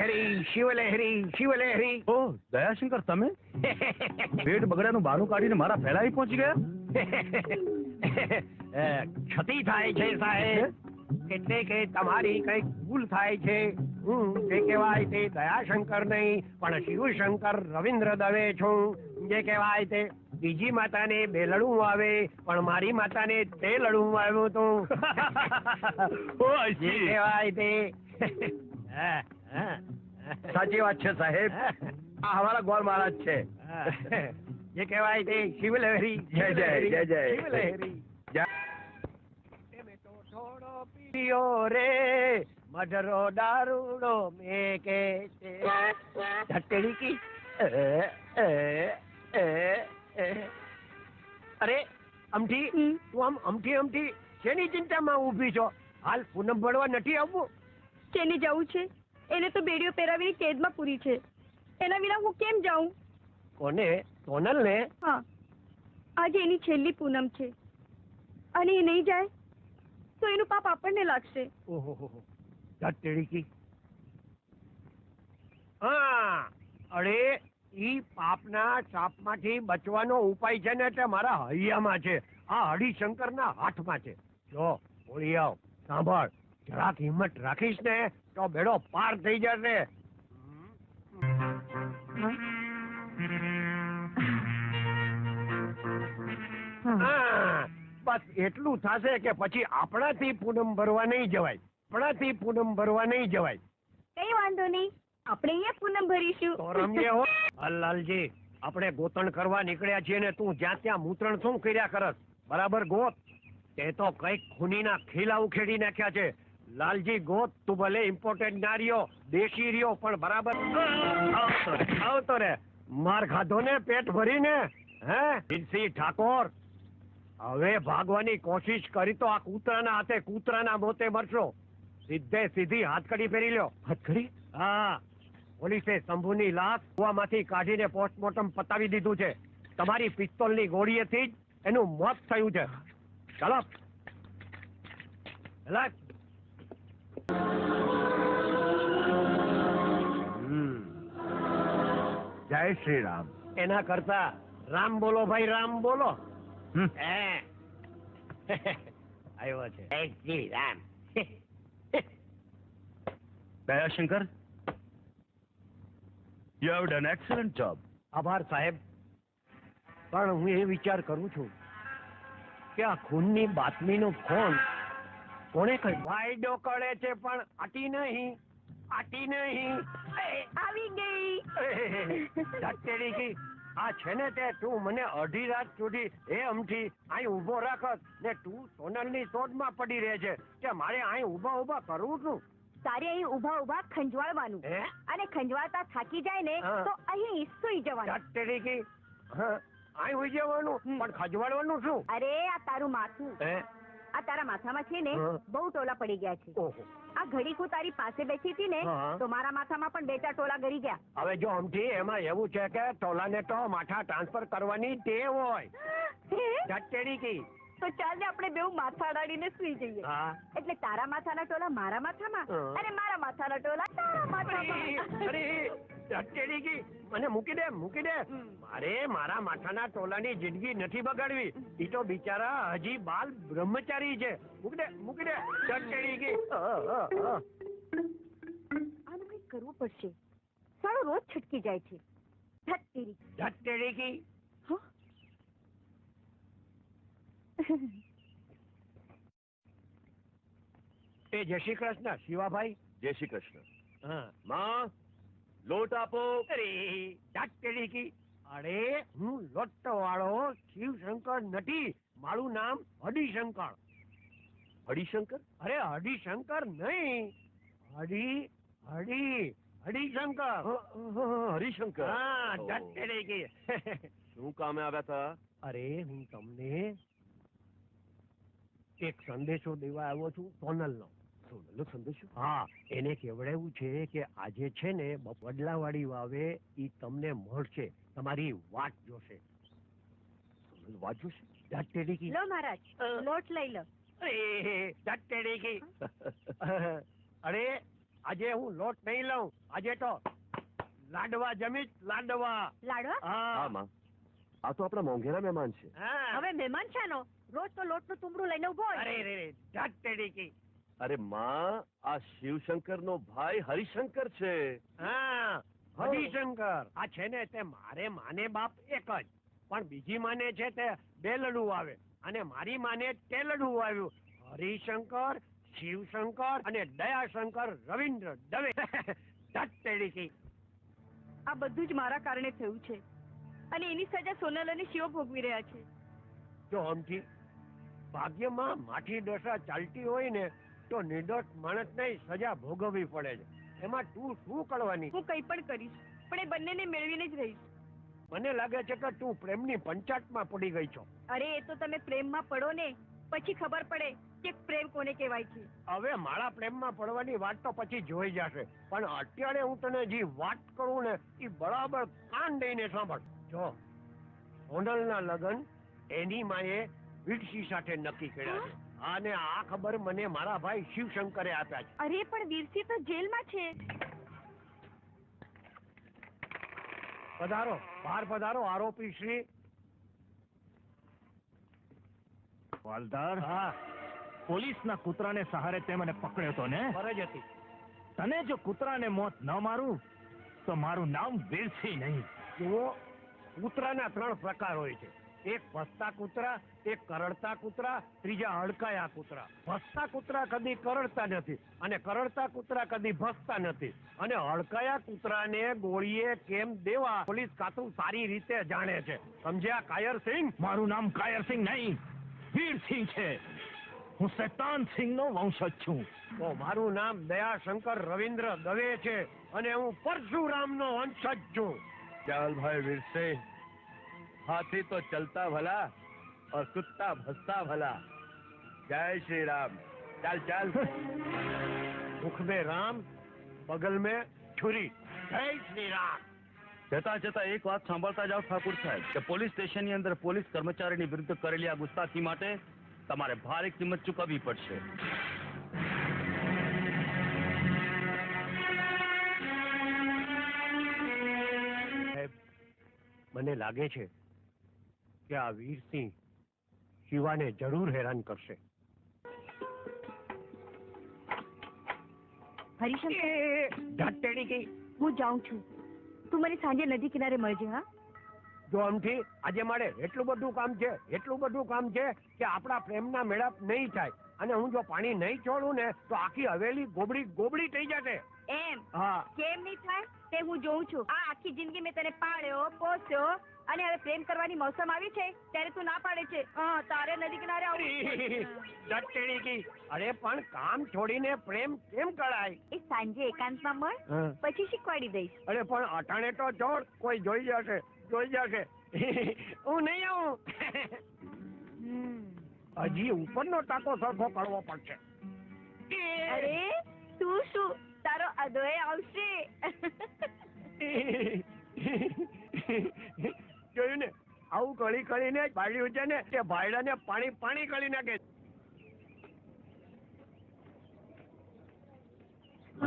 શિવલહેરી શિવલહેરી શિવલહેરી. ઓ દયાશંકર, તમે પેટ બગડ્યાનું બહાનું કાઢીને મારા ફેલાવી પહોંચી ગયા. ક્ષતિ થાય છે સાહેબ, એટલે કે તમારી કઈક ભૂલ થાય છે. જે કહેવાય તે દયાશંકર નહીં પણ શિવશંકર રવિન્દ્ર દવે છું. જે કહેવાય તે બીજી માતાને બેલડું આવે પણ મારી માતાને તે લડું આવ્યું હતું. જે કહેવાય તે સાચી વાત છે સાહેબ, આ અમારા ગોળ મહારાજ છે. જે કહેવાય તે શિવલહેરી જય જય જય જય શિવલહેરી. જય. મેં તો થોડો પીયો રે મધરો દારૂડો મેં કે છે ધટેડી કી. અરે અમથી, તું આમ અમથી શેની ચિંતામાં ઊભી છો? હાલ પૂનમ ભરવા નથી આવવું? શેની જવું છે? એને તો બેડીઓ પહેરાવીની કેદમાં પૂરી છે. એના વિના હું કેમ જાઉં? કોને? સોનલ ને? હા, આજે એની છેલ્લી પૂનમ છે અને એ નહીં જાય તો એનું પાપ આપણને લાગશે. ઓહો ધટેડી કી. હા, અરે ઈ પાપના શાપમાંથી બચવાનો ઉપાય છે ને તે મારા હૈયામાં છે, આ હરિશંકરના હાથમાં છે. જો ઓળી આવ, સાંભળ, જરાક હિંમત રાખીશ ને તો બેડો પાર થઈ જશે. હા, બસ એટલું થશે કે પછી આપણાથી પૂનમ ભરવા નહીં જવાય. કઈ વાંધો નહીં, આપણે અહીંયા પૂનમ ભરીશું. તો રમીએ હો. લાલજી, આપણે ગોતણ કરવા નીકળ્યા છીએ ને તું જ્યાં ત્યાં મૂત્રણ શું કર્યા કરસ? બરાબર ગોત. તે તો કઈક ખૂનીના ખીલા ઉખેડી નાખ્યા છે. લાલજી ગોત, તું ભલે ઇમ્પોર્ટન્ટ ના રહ્યો, દેશી રહ્યો, પણ બરાબર આવતો રે. માર ખાધો ને પેટ ભરીને. હે હિરસિંહ ઠાકોર, હવે ભાગવાની કોશિશ કરી તો આ કૂતરાના હાથે કૂતરાના મોતે મરશો. સીધી હાથકડી પહેરી લ્યો. હાથકડી? હા, પોલીસે શંભુની લાશ કુવામાંથી કાઢીને પોસ્ટમોર્ટમ પતાવી દીધું છે. તમારી પિસ્તોલની ગોળીએથી જ એનું મોત થયું છે. ચાલો જય શ્રી રામ. એના કરતા રામ બોલો ભાઈ, રામ બોલો. આવ્યો છે. જય Shri Ram. Dayashankar, you have done excellent job. આભાર સાહેબ, પણ હું એ વિચાર કરું છું કે આ ખૂનની બાતમીનો ફોન કોણે કર્યો? વાયડો કરે છે પણ આટી નહીં. આવી ગઈ. ધટેડી કી. આ છે ને તે તું મને અઢી રાત સુધી એ અમથી અહીં ઊભો રાખત ને તું સોનલની શોધમાં પડી રહે છે કે મારે અહીં ઊભા કરવું છું. તારે અહીં ઊભા ખંજવાળવાનું, અને ખંજવાળતા થાકી જાય ને તો અહીં સુઈ જવાનું. ધટેડી કી. અહીં હોઈ જવાનું પણ ખજવાડવાનું શું? અરે આ તારું માથું, આ તારા માથામાં છે ને બહુ ટોલા પડી ગયા છે. આ ઘડીક હું તારી પાસે બેઠી હતી ને તો મારા માથામાં પણ 2-4 ટોલા ગરી ગયા. હવે જો અમથી એમાં એવું છે કે ટોલાને તો માથા ટ્રાન્સફર કરવાની ટેવ હોય. ધટેડી કી. તો ચાલ ને આપણે બેઉ માથા અડાડીને સુઈ જઈએ. એટલે તારા માથાના ટોલા મારા માથામાં અને મારા માથાના ટોલા તારા માથામાં. અરે ધટેડી કી, મને મૂકી દે. મારે મારા માથાના ટોલાની જિંદગી નથી બગાડવી. ઈ તો બિચારા હજી બાલ બ્રહ્મચારી છે. મૂકી દે ધટેડી કી. આનું કંઈક કરવું પડશે. સારો રોજ છટકી જાય છે. ધટેડી કી. એ જય શ્રી કૃષ્ણ શિવાભાઈ. જય શ્રી કૃષ્ણ. હા, માં, લોટ આપો. અરે ધટેડી કી. અરે હું લોટ વાળો શિવશંકર નથી, મારું નામ હરિશંકર. હરિશંકર? અરે હરિશંકર નહીં, હરિશંકર. હરિશંકર. હા, ધટેડી કી. શું કામે આવ્યા હતા? અરે હું તમને એક સંદેશો દેવા આવ્યો છું સોનલનો. સોનલનો સંદેશો? હા, એને કહેવડાવ્યું છે કે આજે છે ને વડલાવાડી વાવે ઈ તમને મળશે, તમારી વાટ જોશે. સોનલ વાટ જોશે? ધટેડી કી. લો મહારાજ, લોટ લઈ લો. ધટેડી કી. અરે આજે હું લોટ નહીં લઉં, આજે તો લાડવા જમીશ, લાડવા. લાડવા? હા માં આ તો આપણા મોંઘેરા મહેમાન છે. હા. હવે મહેમાન છે નો રોજ તો લોટનું તુંબડું લઈને ઉભો હોય. અરે રે જાત તેડીકી. અરે માં આ શિવશંકર નો ભાઈ હરિશંકર છે. હા હરિશંકર. આ છે ને તે મારે માને બાપ એક જ, પણ બીજી માને છે તે બે લડુ આવે, અને મારી માને તે લડુ આવ્યું. હરિશંકર, શિવશંકર અને દયાશંકર રવિન્દ્ર દવે. જાત તેડીકી. આ બધું જ મારા કારણે થયું છે, અને એની સજા સોનલ અને શિવ ભોગવી રહ્યા છે. જો આમથી ભાગ્યમાં માઠી દશા ચાલતી હોય ને તો નિર્દોષ માણસને સજા ભોગવવી પડે છે. એમાં તું શું કરવાની? હું કંઈ પણ કરીશ, પણ એ બંનેને મેળવીને જ રહીશ. મને લાગે છે કે તું પ્રેમની પંચાયતમાં પડી ગઈ છો. અરે એ તો તમે પ્રેમમાં પડો ને પછી ખબર પડે કે પ્રેમ કોને કહેવાય છે. હવે મારા પ્રેમમાં પડવાની વાત તો પછી જોઈ જશે, પણ અત્યારે હું તને જે વાત કરું ને એ બરાબર કાન દઈને સાંભળ. જો સોનલના લગ્ન એની માએ વીરસિંહ સાથે નક્કી કર્યા છે, અને આ ખબર મને મારા ભાઈ શિવશંકરે આપ્યા છે. અરે પણ વીરસિંહ તો જેલમાં છે. પધારો, બહાર પધારો આરોપી શ્રી. વાલદાર, હા પોલીસના કૂતરાને સહારે તે મને પકડ્યો તો ને? ફરજ હતી. તને જો કૂતરાને મોત ન મારું તો મારું નામ વીરસિંહ નહીં. જુઓ, કૂતરાના 3 પ્રકાર હોય છે. એક ભસતા કૂતરા, એક કરડતા કૂતરા, ત્રીજા હડકાયા કૂતરા. ભસતા કૂતરા કદી કરડતા નથી, અને કરડતા કૂતરા કદી ભસતા નથી, અને હડકાયા કૂતરાને ગોળીએ કેમ દેવા પોલીસ ખાતું સારી રીતે જાણે છે. સમજ્યા કાયરસિંહ? મારું નામ કાયરસિંહ નહીં, વીરસિંહ છે. હું શેતાનસિંહનો વંશજ છું. તો મારું નામ દયાશંકર રવિન્દ્ર દવે છે, અને હું પરશુરામનો વંશજ છું. ચાલ ભાઈ વીરસિંહ, हाथी तो चलता भला और कुत्ता भसता भला. जय श्री राम. चल चल. मुख में राम, बगल में छुरी. जय श्री राम. જતા જતા એક વાત સાંભળતા જાઓ ઠાકુર સાહેબ, કે પોલીસ સ્ટેશનની અંદર પોલીસ કર્મચારીની વિરુદ્ધ કરેલી આ ગુસ્તાખી માટે તમારે ભારે કિંમત ચૂકવવી પડશે. મને લાગે છે કે આ વીરસિંહ શિવાને જરૂર હેરાન કરશે. હરિશંકર, ઝાટેડી ગઈ. હું જાઉં છું, તું મને સાંજે નદી કિનારે મળજે. હા, જો આમથી આજે મારે એટલું બધું કામ છે કે આપણા પ્રેમના મેળાપ નહીં થાય, અને હું જો પાણી નહીં છોડું ને તો આખી હવેલી ગોબડી થઈ જશે. એમ? હા. કેમ નહીં થાય તે હું જોઉં છું. આ આખી જિંદગી મેં તને પાળ્યો, પોસ્યો, અને હવે પ્રેમ કરવાની મોસમ આવી છે ત્યારે તું ના પાડે છે. તારે નદી કિનારે આવવું. ઝાટેડી ગઈ. અરે પણ કામ છોડીને પ્રેમ કેમ કરાય? એ સાંજે એકાંતમાં મળ, પછી શીખવાડી દઈશ. અરે પણ અટાણે તો છોડ, કોઈ જોઈ જશે. હું નહીં આવું. હજી ઉપરનો ટાંકો સરખો કરવો પડશે. અરે તું શું, તારો અદોય આવશે. જોયું ને, આવું કરી કરીને બાળ્યું છે ને તે ભાઈડાને પાણી કરી નાખે.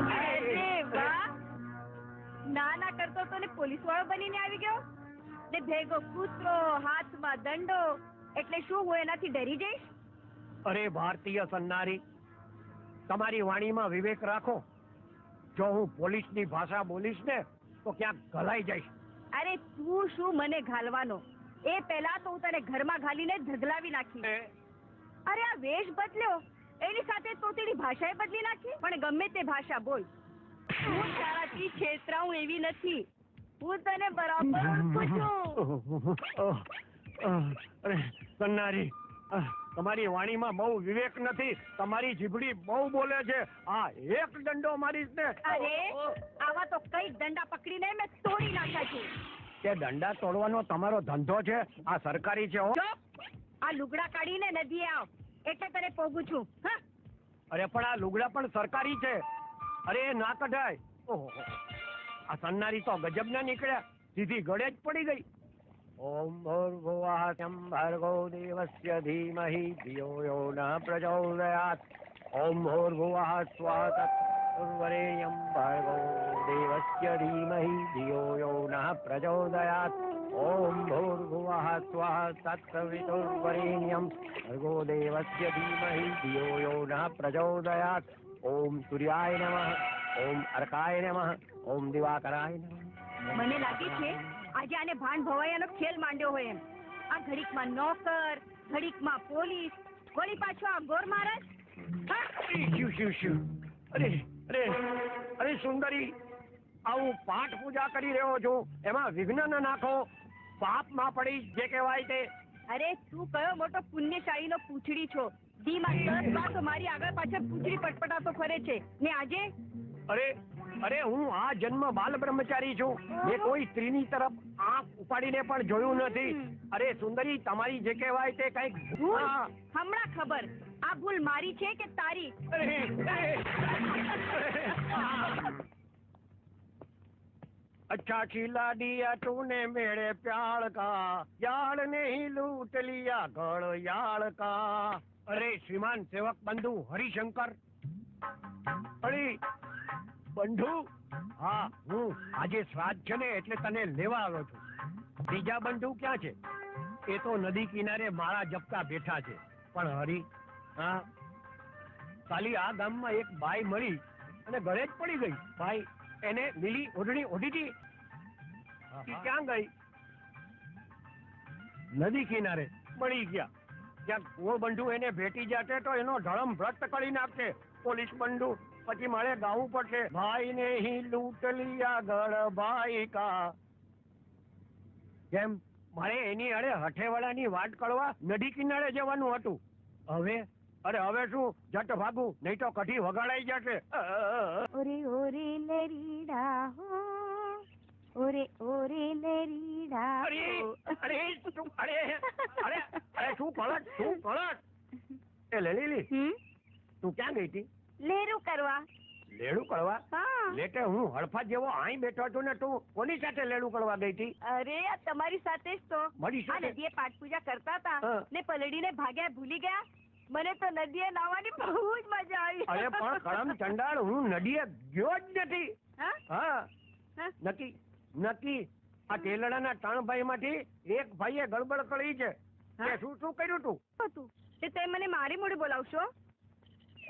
અરે વાહ, ના કરતો તો ને પોલીસ વાળો બનીને આવી ગયો ને ભેગો કૂતરો, હાથમાં દંડો. એટલે શું હું એનાથી ડરી જઈશ? અરે ભારતીય સન્નારી, તમારી વાણીમાં વિવેક રાખો. જો હું પોલીસની ભાષા બોલીશ ને તો ક્યાંક ગલાઈ જઈશ. અરે તું શું મને ઘાલવાનો? એ પહેલા તો હું તને ઘરમાં ઘાલીને ધગલાવી નાખી. અરે આ વેશ બદલ્યો, એની સાથે તોતેડી ભાષાએ બદલી નાખી. પણ ગમે તે ભાષા બોલ, હું તારાથી છેતરાઉં એવી નથી. હું તને બરાબર ઓળખું છું. અરે સન્નારી, તમારી વાણીમાં બહુ વિવેક નથી. તમારી જીભડી બહુ બોલે છે. આ એક દંડો મારીશ ને. અરે આવા તો કઈ દંડા પકડીને મેં તોડી નાખ્યા છે. કે દંડા તોડવાનો તમારો ધંધો છે? આ સરકારી છે હો. ચૂપ! આ લુગડા કાઢીને નદીએ આવ, એટલે તને પોગું છું. હા, અરે પણ આ લુગડા પણ સરકારી છે. અરે ના કઢાય. ઓહો, આ સન્નારી તો ગજબ ના નીકળ્યા, સીધી ગળે જ પડી ગઈ. ઓમ ભૂર્ભુવઃ ભર્ગો દેવસ્ય ધીમહિ ધિયો યો ન પ્રચોદયાત. ઓમ ભૂર્ભુવઃ સ્વાહ સવિતુર્વરેણ્યં ભર્ગો દેવસ્ય ધીમહિ ધિયો યો નઃ પ્રચોદયાત. ઓમ ભૂર્ભુવઃ સ્વઃ તત્સવિતુર્વરેણ્યં ભર્ગો દેવસ્ય ધીમહિ ધિયો યો નઃ પ્રચોદયાત. ઓમ સૂર્યાય નમઃ. ઓમ અર્કાય નમઃ. ઓમ દિવાકરાય નમઃ. મને લાગે છે આજે આને ભાન ભવાયાનો ખેલ માંડ્યો હોય એમ. આ ઘડીકમાં નોકર, ઘડીકમાં પોલીસ, વળી પાછો આ ગોર મહારાજ. હા? શિવ શિવ શિવ. અરે અરે અરે સુંદરી, આવું પાઠ પૂજા કરી રહ્યો છું, એમાં વિઘ્ન ન નાખો. પાપમાં પડી જે કહેવાય તે. અરે તું કયો મોટો પુણ્યશાળીનો પૂંછડી છો. દીમાં 10 વાર તો મારી આગળ પાછળ પૂંછડી પટપટાતો ફરે છે ને આજે. અરે અરે હું આ જન્મ બાલ બ્રહ્મચારી છું. મેં કોઈ સ્ત્રીની તરફ આંખ ઉપાડીને પણ જોયું નથી. અરે સુંદરી, તમારી જે કહેવાય તે કઈક ભૂલ હમણાં ખબર. આ ભૂલ મારી છે કે તારી? अच्छा खिला दिया तूने मेरे प्यार का, यार ने ही लूट लिया गढ़ यार का. अरे श्रीमान सेवक बंधु हरिशंकर. अरे બંધુ, હા હું આજે શ્રાદ્ધ છે ને એટલે તને લેવા આવ્યો છું. બીજા બંધુ ક્યાં છે? એ તો નદી કિનારે મારા જપતા બેઠા છે. પણ હરી, હા કાલી આ ગામમાં એક બાઈ મળી અને ગળે જ પડી ગઈ. ભાઈ એને લીલી ઓઢણી ઓઢી હતી. ઈ ક્યાં ગઈ? નદી કિનારે મળી ગયા. ક્યાંક કુંવર બંધુ એને ભેટી જાતે તો એનો ધડમ ભ્રષ્ટ કરી નાખશે પોલીસ બંધુ. પછી મારે ગાવું પડશે, ભાઈ ને હી લૂંટ લિયા ગઢ ભાઈ કા. કેમ મારે એની અરે હઠેવાળાની વાટ કરવા નદી કિનારે જવાનું હતું. હવે અરે હવે શું, જટ ભાગું નહીં તો કઢી વગાડાઈ જશે. ઓરે ઓરે લેરીડા હો, ઓરે ઓરે લેરીડા અરે હો. અરે શું, અરે અરે અરે શું કળટ, શું કળટ. એ લેલી, હમ? તું ક્યાં ગઈ હતી? લેરું કરવા. લેડું કરવા? હા. લેટે હું હળફા જેવો અહીં બેઠો છું ને તું કોની સાથે લેડું કરવા ગઈ હતી? અરે આ તમારી સાથે જ તો. મારી આ સાથે? નદીએ પાઠ પૂજા કરતા હતા હા. ને પલડીને ભાગ્યા ભૂલી ગયા. મને તો નદીએ નાવાની બહુ જ મજા આવી. અરે પણ કળમ ચંડાળ, હું નદીએ ગયો જ નથી. હા? હા હા? નક્કી નક્કી. આ તેલડાના 3 ભાઈ માંથી એક ભાઈએ ગડબડ કરી છે. હા? તે શું શું કર્યું તું? હતું તે તમે મને મારી મોઢે બોલાવશો?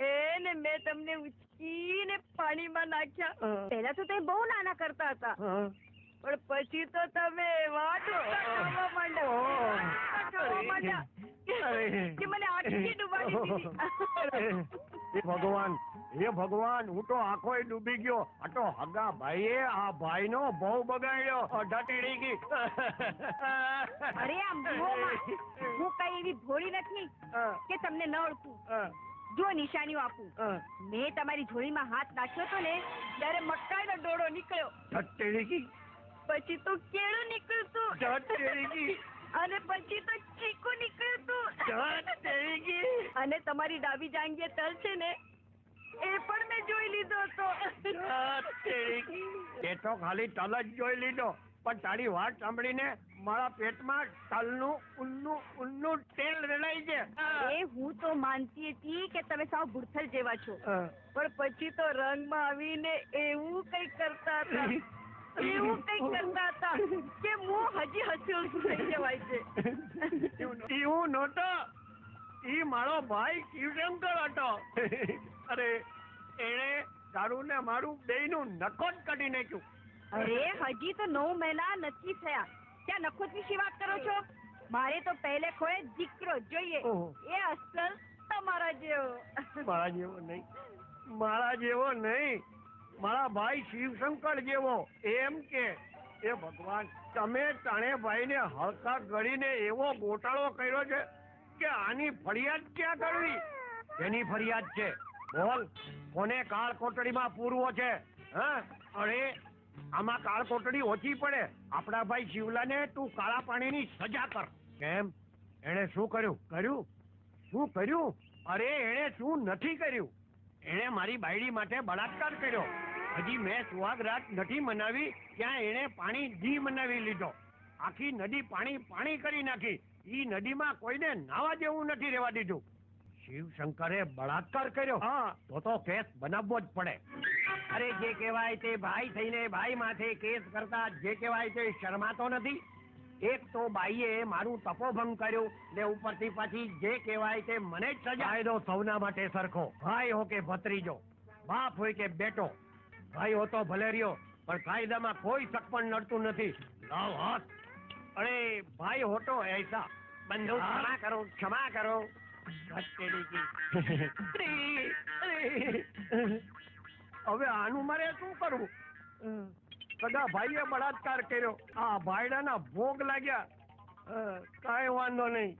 એને મેં તમને ઉચકીને પાણીમાં નાખ્યા. હા. પહેલા તો તમે બહુ નાના કરતા હતા, હા. પણ પછી તો તમે એવા ડૂબતા થવા માંડ્યા કે મને આખી ડૂબાડી દીધી. હે ભગવાન, હે ભગવાન, હું તો આખોય ડૂબી ગયો. આ તો હગા ભાઈએ આ ભાઈનો બહુ બગાડ્યો. અઢા ટેડી ગઈ. અરે આ મોંમાં હું કઈ એવી ભોળી નથી કે તમને ન ઓળખું. જો નિશાનીઓ આપું. મેં તમારી જોડીમાં હાથ નાખ્યો તો ને ત્યારે મકાઈનો ડોળો નીકળ્યો. ટેડી ગઈ. પછી તો કેળું નીકળ્યું ટેડી ગઈ. અને પછી તો ચીકુ નીકળ્યું ટેડી ગઈ. અને તમારી ડાબી જાંઘીએ તલ છે ને એ પણ મેં જોઈ લીધો હતો. એ તો ખાલી તલ જ જોઈ લીધો, પણ તારી વાત સાંભળીને મારા પેટમાં તલનું ઉલ્લું તેલ રેલાય છે. એ હું તો માનતી હતી કે તમે સાવ ભૂરથલ જેવા છો, પણ પછી તો રંગમાં આવીને એવું કઈક કરતા હતા કે હું હજી હસું થઈ જવાય છે. એવું નહોતો, ઈ મારો ભાઈ શિવશંકર હતો. અરે એને તારું ને મારું બેયનું નખો જ કાઢી નાખ્યું. અરે હજી તો 9 મહિના નથી થયા, ત્યાં નખોત વિશે વાત કરો છો? મારે તો પહેલે ખોએ દીકરો જોઈએ, ઓહો. એ અસલ તમારા જેવો. મારા જેવો નહીં, મારા જેવો નહીં, મારા ભાઈ શિવશંકર જેવો. એમ કે એ ભગવાન, તમે ત્રણેય ને હલકા ગળીને એવો ગોટાળો કર્યો છે કે આની ફરિયાદ ક્યાં કરવી? એની ફરિયાદ છે, બોલ. કોને કાળ કોટડીમાં પૂરવો છે? હા, અરે આમાં કાળ કોટડી ઓછી પડે. આપણા ભાઈ શિવલાને તું કાળા પાણીની સજા કર. કેમ? એને શું કર્યું? શું કર્યું? અરે એને શું નથી કર્યું? એને મારી બાયડી માટે બળાત્કાર કર્યો. હજી મેં સુહાગરાત નથી મનાવી ત્યાં એને પાણી જી મનાવી લીધો. આખી નદી પાણી કરી નાખી. ઈ નદીમાં કોઈને નાવા જેવું નથી રહેવા દીધું. શિવશંકરે બળાત્કાર કર્યો. હા, તો કેસ બનાવવો જ પડે. અરે જે કહેવાય તે ભાઈ થઈને ભાઈ માથે કેસ કરતા જે કહેવાય તે શરમાતો નથી. એક તો બાઈએ મારું તપોભંગ કર્યું ને ઉપરથી પાછી જે કહેવાય તે મને જ સજા. કાયદો સૌના માટે સરખો, ભાઈ હો કે ભત્રીજો, બાપ હોય કે બેટો. ભાઈ હો તો ભલે રહ્યો, પણ કાયદામાં કોઈ શક પણ નડતું નથી. લાવ હાથ. અરે ભાઈ હોટો ऐसा બંધુ ક્ષમા કરો, ક્ષમા કરો. હવે આનું મારે શું કરવું? સગા ભાઈએ બળાત્કાર કર્યો, આ ભાઈડાના ભોગ લાગ્યા. કાંઈ વાંધો નહીં.